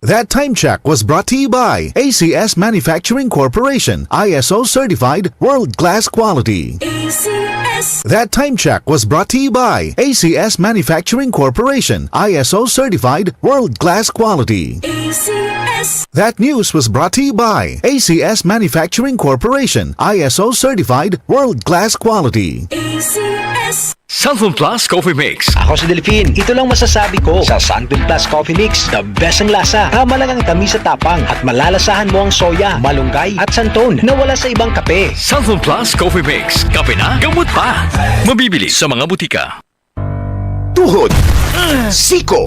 That time check was brought to you by ACS Manufacturing Corporation, ISO certified world-class quality. ACS. That time check was brought to you by ACS Manufacturing Corporation, ISO certified world-class quality. ACS. That news was brought to you by ACS Manufacturing Corporation, ISO certified world-class quality. ACS. Sunflower Plus Coffee Mix. Ako si Delphine. Ito lang masasabi ko sa Sunflower Plus Coffee Mix. The best ang lasa. Tama lang ang tamis sa tapang at malalasahan mo ang soya, malunggay at santon na wala sa ibang kape. Sunflower Plus Coffee Mix. Kape na, gamot pa. Mabibili sa mga butika. Tuhod, siko,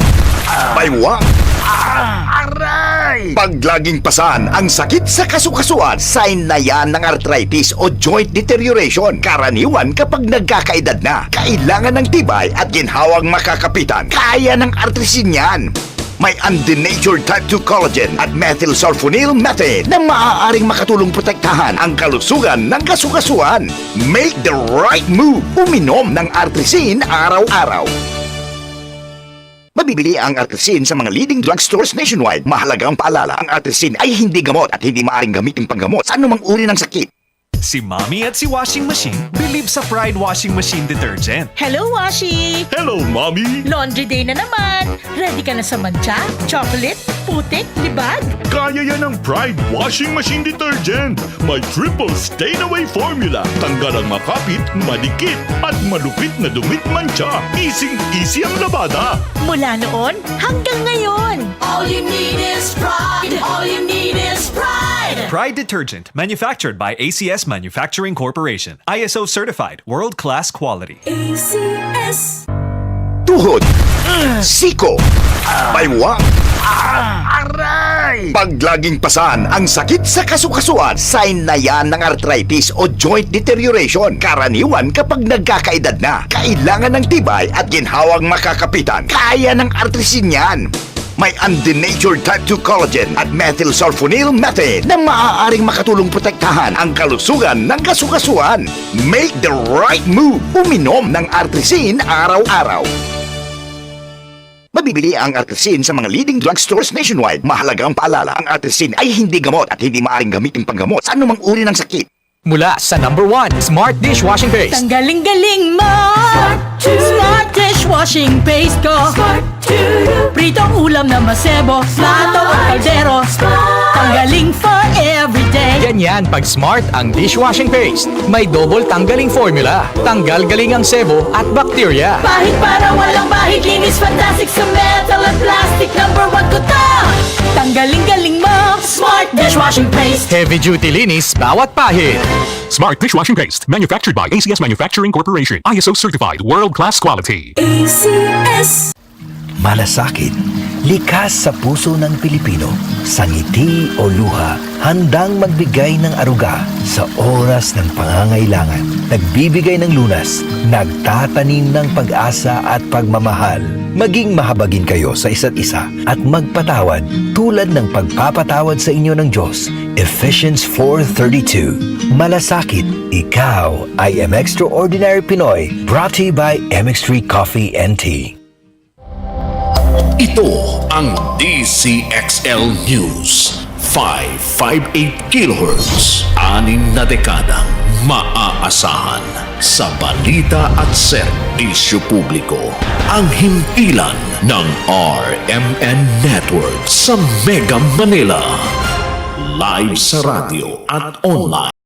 baywang, aray! Pag laging pasan ang sakit sa kasukasuan, sign na yan ng arthritis o joint deterioration. Karaniwan kapag nagkakaedad na, kailangan ng tibay at ginhawang makakapitan. Kaya ng artrisin yan. May undenatured type 2 collagen at methylsulfonyl methane na maaaring makatulong protektahan ang kalusugan ng kasukasuan. Make the right move. Uminom ng artrisin araw-araw. Mabibili ang artrisin sa mga leading drugstores nationwide. Mahalagang paalala, ang artrisin ay hindi gamot at hindi maaaring gamitin panggamot sa anumang uri ng sakit. Si Mommy at si Washing Machine believe sa Pride Washing Machine Detergent. Hello, Washi! Hello, Mommy! Laundry day na naman! Ready ka na sa mancha, chocolate, putik, libag? Kaya yan ang Pride Washing Machine Detergent. May triple stain-away formula. Tanggal ang makapit, madikit, at malupit na dumit mancha. Easy ang labada. Mula noon hanggang ngayon! All you need is pride. All you need is pride. Pride Detergent, manufactured by ACS Manufacturing Corporation. ISO certified, world-class quality. ACS. Tuhod, siko, baywang, aray! Pag laging pasan ang sakit sa kasukasuan, sign na yan ng arthritis o joint deterioration. Karaniwan kapag nagkakaedad na, kailangan ng tibay at ginhawang makakapitan. Kaya ng artrisin yan. May undenatured type 2 collagen at methylsulfonyl methane na maaaring makatulong protektahan ang kalusugan ng kasukasuan. Make the right move. Uminom ng artrisin araw-araw. Mabibili ang artrisin sa mga leading drugstores nationwide. Mahalagang paalala, ang artrisin ay hindi gamot at hindi maaaring gamitin panggamot sa anumang uri ng sakit. Mula sa number 1, Smart Dishwashing Paste. Tanggaling-galing mo! Smart dishwashing paste ko! Pritong ulam na masebo, plato at kaldero. Tanggaling for everyday. Ganyan pag Smart ang dishwashing paste. May double tanggaling formula. Tanggal galing ang sebo at bakterya. Bahid para walang bahid, linis fantastic sa metal at plastic. Number 1 ko to! Tanggaling-galing mo! Smart dishwashing paste. Heavy duty linis bawat pahid. Smart Dishwashing Paste. Manufactured by ACS Manufacturing Corporation. ISO certified, world-class quality. ACS. Malasakit, likas sa puso ng Pilipino, sa ngiti o luha, handang magbigay ng aruga sa oras ng pangangailangan. Nagbibigay ng lunas, nagtatanim ng pag-asa at pagmamahal. Maging mahabagin kayo sa isa't isa at magpatawad tulad ng pagpapatawad sa inyo ng Diyos. Ephesians 4:32. Malasakit, ikaw ay M Extraordinary Pinoy, brought to you by MX3 Coffee and Tea. Ito ang DCXL News. 558 kHz. 6 na dekadang maaasahan sa balita at serbisyo publiko. Ang himpilan ng RMN Network sa Mega Manila. Live sa radyo at online.